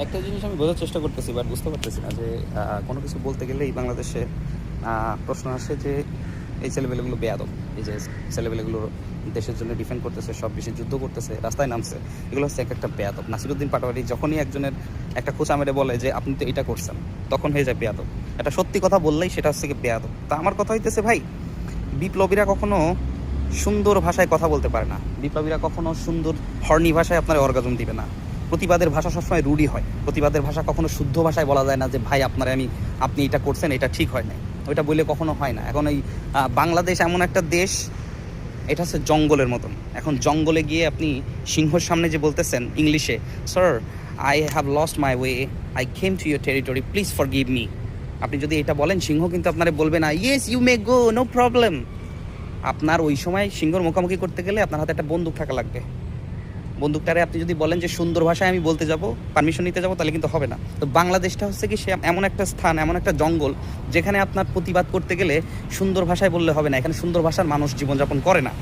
একটা জিনিস আমি বোঝার চেষ্টা করতেছি বাট বুঝতে পারতেছি না যে কোনো কিছু বলতে গেলেই বাংলাদেশে প্রশ্ন আসে যে এই ছেলেপেলেগুলো বেয়াদব। এই যে ছেলেপেলেগুলো দেশের জন্য ডিফেন্ড করতেছে, সব বেশি যুদ্ধ করতেছে, রাস্তায় নামছে, এগুলো হচ্ছে এক একটা বেয়াদব। নাসিরুদ্দিন পাটোয়ারি যখনই একজনের একটা খোঁচা মেরে বলে যে আপনি তো এটা করছেন, তখন হয়ে যায় বেয়াদব। একটা সত্যি কথা বললেই সেটা হচ্ছে কি বেয়াদব। তা আমার কথা হইতেছে ভাই, বিপ্লবীরা কখনো সুন্দর ভাষায় কথা বলতে পারে না, বিপ্লবীরা কখনো সুন্দর হর্নি ভাষায় আপনার অর্গাজম দিবে না। প্রতিবাদের ভাষা সবসময় রুঢ়ি হয়, প্রতিবাদের ভাষা কখনো শুদ্ধ ভাষায় বলা যায় না যে ভাই আপনারে আপনি এটা করছেন, এটা ঠিক হয় না, ওইটা বললে কখনো হয় না। এখন এই বাংলাদেশ এমন একটা দেশ, এটা হচ্ছে জঙ্গলের মতন। এখন জঙ্গলে গিয়ে আপনি সিংহর সামনে যে বলতেছেন ইংলিশে, sir I have lost my way, I came to your territory, please forgive me, আপনি যদি এটা বলেন সিংহ কিন্তু আপনারে বলবে না yes you may go, no problem. আপনার ওই সময় সিংহর মুখোমুখি করতে গেলে আপনার হাতে একটা বন্দুক থাকা লাগবে। বন্দুকটারে আপনি যদি বলেন যে সুন্দর ভাষায় আমি বলতে যাব, পারমিশন নিতে যাব, তাহলে কিন্তু হবে না। তো বাংলাদেশটা হচ্ছে কি, সে এমন একটা স্থান, এমন একটা জঙ্গল, যেখানে আপনার প্রতিবাদ করতে গেলে সুন্দর ভাষায় বললে হবে না। এখানে সুন্দর ভাষার মানুষ জীবনযাপন করে না।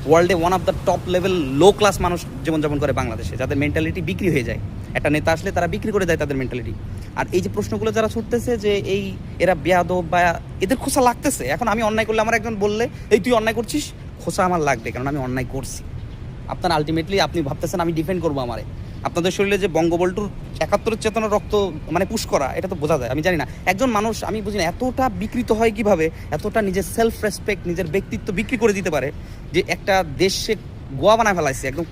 ওয়ার্ল্ডে one of the top level low class মানুষ জীবনযাপন করে বাংলাদেশে, যাদের মেন্টালিটি বিক্রি হয়ে যায়। একটা নেতা আসলে তারা বিক্রি করে দেয় তাদের মেন্টালিটি। আর এই যে প্রশ্নগুলো যারা ছুটতেছে যে এই এরা বেয়াদব বা এদের খোঁচা লাগতেছে, এখন আমি অন্যায় করলে আমার একজন বললে এই তুই অন্যায় করছিস, খোঁচা আমার লাগবে, কারণ আমি অন্যায় করছি। আপনার আলটিমেটলি আপনি ভাবতেছেন আমি ডিফেন্ড করবো আমারে, আপনাদের শরীরে যে বঙ্গবল্টুর 71-এর চেতনার রক্ত মানে পুশ করা, এটা তো বোঝা যায়। আমি জানি না একজন মানুষ, আমি বুঝি না এতটা বিকৃত হয় কিভাবে, এতটা নিজের সেলফ রেসপেক্ট, নিজের ব্যক্তিত্ব বিক্রি করে দিতে পারে, যে একটা দেশে গোয়া বানায় ফেলাইছে, একদম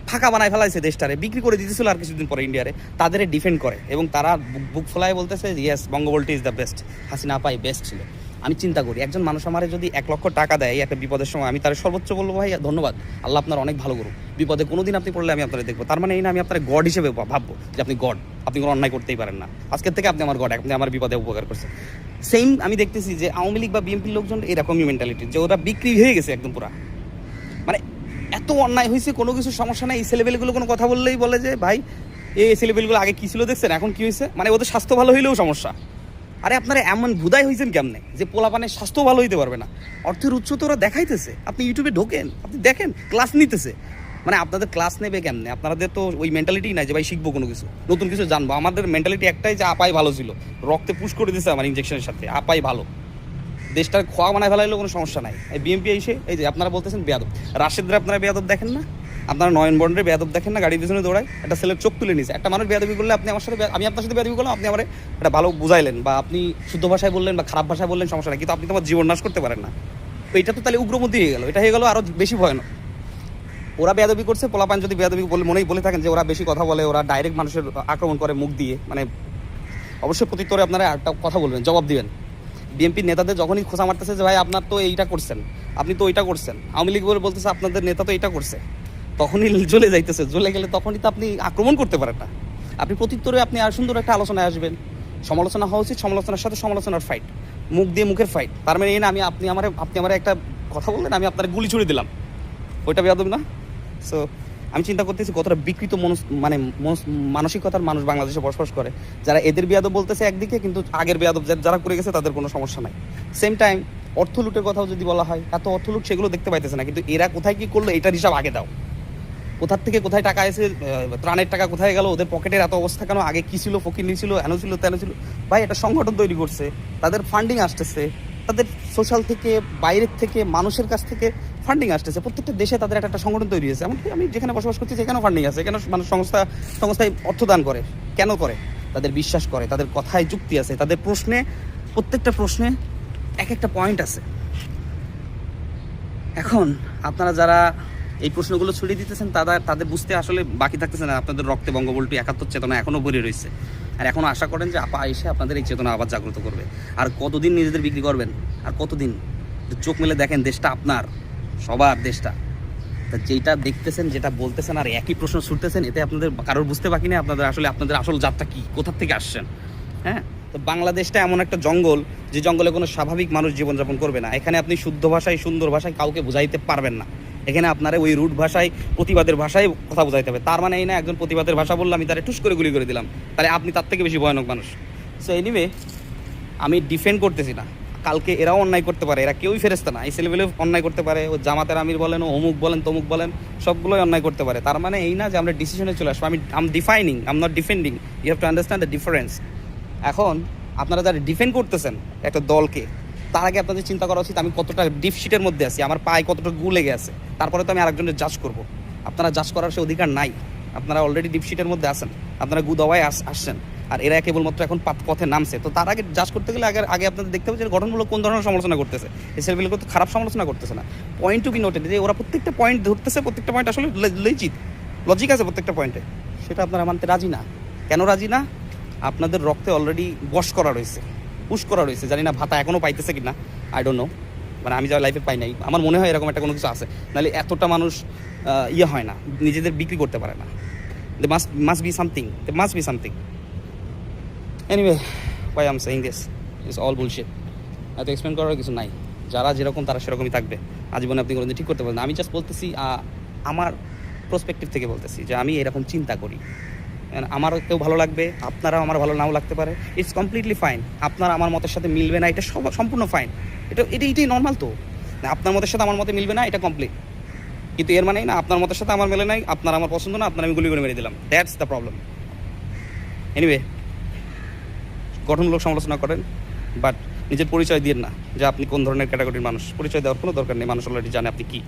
ফাঁকা বানায় ফেলাইছে, দেশটারে বিক্রি করে দিতেছিল। আর কিছুদিন পরে ইন্ডিয়ারে তাদের ডিফেন্ড করে এবং তারা বুক ফোলায় বলতেছে ইয়েস বঙ্গবল্টু ইজ দ্য বেস্ট, হাসিনা আপাই বেস্ট ছিল। আমি চিন্তা করি একজন মানুষ আমারে যদি 1 লক্ষ টাকা দেয় একটা বিপদের সময়, আমি তার সর্বোচ্চ বলবো ভাই ধন্যবাদ, আল্লাহ আপনার অনেক ভালো করুক, বিপদে কোনোদিন আপনি পড়লে আমি আপনারা দেখবো। তার মানে এই না আমি আপনার গড হিসেবে ভাববো যে আপনি গড, আপনি কোনো অন্যায় করতেই পারেন না, আজকের থেকে আপনি আমার গড, আপনি আমার বিপদে উপকার করছেন। সেম আমি দেখতেছি যে আওয়ামী লীগ বা বিএনপির লোকজন এরকমই মেন্টালিটি, যে ওরা বিক্রি হয়ে গেছে একদম পুরা। মানে এত অন্যায় হয়েছে, কোনো কিছু সমস্যা নেই, এই ছেলেবেলেগুলো কোনো কথা বললেই বলে যে ভাই এই ছেলেবেলগুলো আগে কী ছিল দেখছেন, এখন কী হয়েছে, মানে ওদের স্বাস্থ্য ভালো হইলেও সমস্যা। আরে আপনারা এমন ভুদাই হয়েছেন কেমনে যে পোলাপানের স্বাস্থ্য ভালো হইতে পারবে না? অর্থের উৎস তো ওরা দেখাইতেছে, আপনি ইউটিউবে ঢোকেন, আপনি দেখেন ক্লাস নিতেছে। মানে আপনাদের ক্লাস নেবে কেমনে? আপনাদের তো ওই মেন্টালিটি নাই যে ভাই শিখবো কোনো কিছু, নতুন কিছু জানবো। আমাদের মেন্টালিটি একটাই যে আপাই ভালো ছিল, রক্তে পুশ করে দিয়েছে আমার ইঞ্জেকশনের সাথে, আপাই ভালো, দেশটার খোয়া বানায় ফেলাইলেও কোনো সমস্যা নাই। এই বিএমপি এসে এই যে আপনারা বলতেছেন বেয়াদব, রাশেদরা আপনারা বেয়াদব দেখেন না, আপনারা নয়ন বন্ডের বেয়াদব দেখেন না, গাড়ির পিছনে দৌড়ায় একটা ছেলের চোখ তুলে নিয়েছে। একটা মানুষ বেয়াদবি করলে আপনি আমার সাথে, আমি আপনার সাথে বেয়াদবি করলাম, আপনি আমার একটা ভালো বুঝাইলেন বা আপনি শুদ্ধ ভাষায় বললেন বা খারাপ ভাষায় বললেন, সমস্যা নাই, কিন্তু আপনি তোমার জীবন নাশ করতে পারেন না। তো এটা তো তাহলে উগ্রমতি হয়ে গেল, এটা হয়ে গেল আরও বেশি ভয়ানক। ওরা বেয়াদবি করছে, পোলাপান যদি বেয়াদবি বলে মনেই বলে থাকেন যে ওরা বেশি কথা বলে, ওরা ডাইরেক্ট মানুষের আক্রমণ করে মুখ দিয়ে, মানে অবশ্যই প্রত্যুত্তরে আপনারা একটা কথা বলবেন, জবাব দিবেন। বিএনপির নেতাদের যখনই খোঁচা মারতেছে যে ভাই আপনার তো এইটা করছেন, আপনি তো ওইটা করছেন, আওয়ামী লীগ বলে বলতেছে আপনাদের নেতা তো এইটা করছে, তখনই জ্বলে যাইতেছে। জ্বলে গেলে তখনই তো আপনি আক্রমণ করতে পারেন না, আপনি প্রত্যুত্তরে আপনি আর সুন্দর একটা আলোচনায় আসবেন। সমালোচনা হওয়া উচিত, সমালোচনার সাথে সমালোচনার ফাইট, মুখ দিয়ে মুখের ফাইট। তার মানে এই না আপনি আমার একটা কথা বললেন, আমি আপনার গুলি ছুড়ে দিলাম, ওইটা বেয়াদব না? সো আমি চিন্তা করতেছি কতটা বিকৃত মানসিকতার মানুষ বাংলাদেশে বসবাস করে, যারা এদের বেয়াদব বলতেছে একদিকে, কিন্তু আগের বেয়াদব যারা করে গেছে তাদের কোনো সমস্যা নাই। সেম টাইম অর্থ লুটের কথাও যদি বলা হয়, এত অর্থ লুট সেগুলো দেখতে পাইতেছে না, কিন্তু এরা কোথায় কী করলো এটার হিসাব আগে দাও। কোথার থেকে কোথায় টাকা এসে, ত্রাণের টাকা কোথায় গেল, ওদের পকেটের এত অবস্থা কেন, আগে কী ছিল, ফকির ছিল, এনো ছিল তেনো ছিল। ভাই একটা সংগঠন তৈরি করছে, তাদের ফান্ডিং আসতেছে, তাদের সোশ্যাল থেকে, বাইরের থেকে, মানুষের কাছ থেকে ফান্ডিং আসতেছে। প্রত্যেকটা দেশে তাদের একটা সংগঠন তৈরি হয়েছে, এমনকি আমি যেখানে বসবাস করছি সেখানেও ফান্ডিং আছে। কেন মানুষ সংস্থায় অর্থদান করে, কেন করে? তাদের বিশ্বাস করে, তাদের কথায় যুক্তি আছে, তাদের প্রশ্নে, প্রত্যেকটা প্রশ্নে এক একটা পয়েন্ট আছে। এখন আপনারা যারা এই প্রশ্নগুলো ছড়িয়ে দিতেছেন, তাদের বুঝতে আসলে বাকি থাকতেছে না আপনাদের রক্তে বঙ্গবল্টু 71 চেতনা এখনও ভরে রয়েছে। আর এখনও আশা করেন যে আপা এসে আপনাদের এই চেতনা আবার জাগ্রত করবে। আর কতদিন নিজেদের বিক্রি করবেন? আর কতদিন? চোখ মেলে দেখেন, দেশটা আপনার, সবার দেশটা। তা যেটা দেখতেছেন, যেটা বলতেছেন আর একই প্রশ্ন ছুটতেছেন, এতে আপনাদের কারোর বুঝতে বাকি নেই আপনাদের আসল জাতটা কী, কোথার থেকে আসছেন। হ্যাঁ, তো বাংলাদেশটা এমন একটা জঙ্গল, যে জঙ্গলে কোনো স্বাভাবিক মানুষ জীবনযাপন করবে না। এখানে আপনি শুদ্ধ ভাষায়, সুন্দর ভাষায় কাউকে বুঝাইতে পারবেন না। এখানে আপনারা ওই রুট ভাষায়, প্রতিবাদের ভাষায় কথা বোঝাইতে হবে। তার মানে এই না একজন প্রতিবাদের ভাষা বললে আমি তারে টুস করে গুলি করে দিলাম, তাহলে আপনি তার থেকে বেশি ভয়ানক মানুষ। সো এনিওয়ে, আমি ডিফেন্ড করতেছি না, কালকে এরাও অন্যায় করতে পারে, এরা কেউই ফেরেস্তা না, এই ছেলেবেলেও অন্যায় করতে পারে, ও জামাতের আমির বলেন, ও অমুক বলেন, তমুক বলেন, সবগুলোই অন্যায় করতে পারে। তার মানে এই না যে আমরা ডিসিশনে চলে আসবো। I'm defining, I'm not defending, you have to understand the difference. এখন আপনারা যারা ডিফেন্ড করতেছেন একটা দলকে, তার আগে আপনাদের চিন্তা করা উচিত আমি কতটা ডিপ শিটের মধ্যে আছি, আমার পায়ে কতটা গু লেগে আছে, তারপরে তো আমি আরেকজনের জাজ করব। আপনারা জাজ করার সে অধিকার নাই, আপনারা অলরেডি ডিপ শিটের মধ্যে আছেন, আপনারা গু দাওয়ায় আসছেন, আর এরা কেবলমাত্র এখন পথে নামছে। তো তার আগে জাজ করতে গেলে আগে আপনাদের দেখতে হবে যে গঠনমূলক কোন ধরনের সমালোচনা করতেছে। এই ছেলেগুলো তো খারাপ সমালোচনা করতেছে না, পয়েন্ট টু বি নোটেড, যে ওরা প্রত্যেকটা পয়েন্ট ধরতেছে, প্রত্যেকটা পয়েন্ট আসলে লজিক আছে প্রত্যেকটা পয়েন্টে, সেটা আপনারা মানতে রাজি না। কেন রাজি না? আপনাদের রক্তে অলরেডি বশ করা রয়েছে, পুশ করা রয়েছে, জানি না ভাতা এখনও পাইতেছে কি না, আই ডোন্ট নো, মানে আমি যা লাইফে পাই নাই, আমার মনে হয় এরকম একটা কোনো কিছু আছে, নাহলে এতটা মানুষ ইয়ে হয় না, নিজেদের বিক্রি করতে পারে না। They must be something. Anyway, why I am saying this is all bullshit. এত এক্সপ্লেন করার কিছু নাই, যারা যেরকম তারা সেরকমই থাকবে, আজীবনে আপনি কোনোদিন ঠিক করতে পারবেন না। আমি জাস্ট বলতেছি, আমার প্রসপেক্টিভ থেকে বলতেছি যে আমি এরকম চিন্তা করি, আমারও কেউ ভালো লাগবে, আপনারাও আমার ভালো নাও লাগতে পারে, ইটস কমপ্লিটলি ফাইন। আপনার আমার মতের সাথে মিলবে না, এটা সম্পূর্ণ ফাইন, এটাই নর্মাল। তো আপনার মতের সাথে আমার মতে মিলবে না, এটা কমপ্লিট, কিন্তু এর মানেই না আপনার মতের সাথে আমার মেলে নাই, আপনার আমার পছন্দ না, আপনার আমি গুলি করে মেরে দিলাম, দ্যাটস দ্য প্রবলেম। এনিওয়ে, গঠনমূলক সমালোচনা করেন, বাট নিজের পরিচয় দিন না যে আপনি কোন ধরনের ক্যাটাগরির মানুষ। পরিচয় দেওয়ার কোনো দরকার নেই, মানুষ অলরেডি জানে আপনি কী।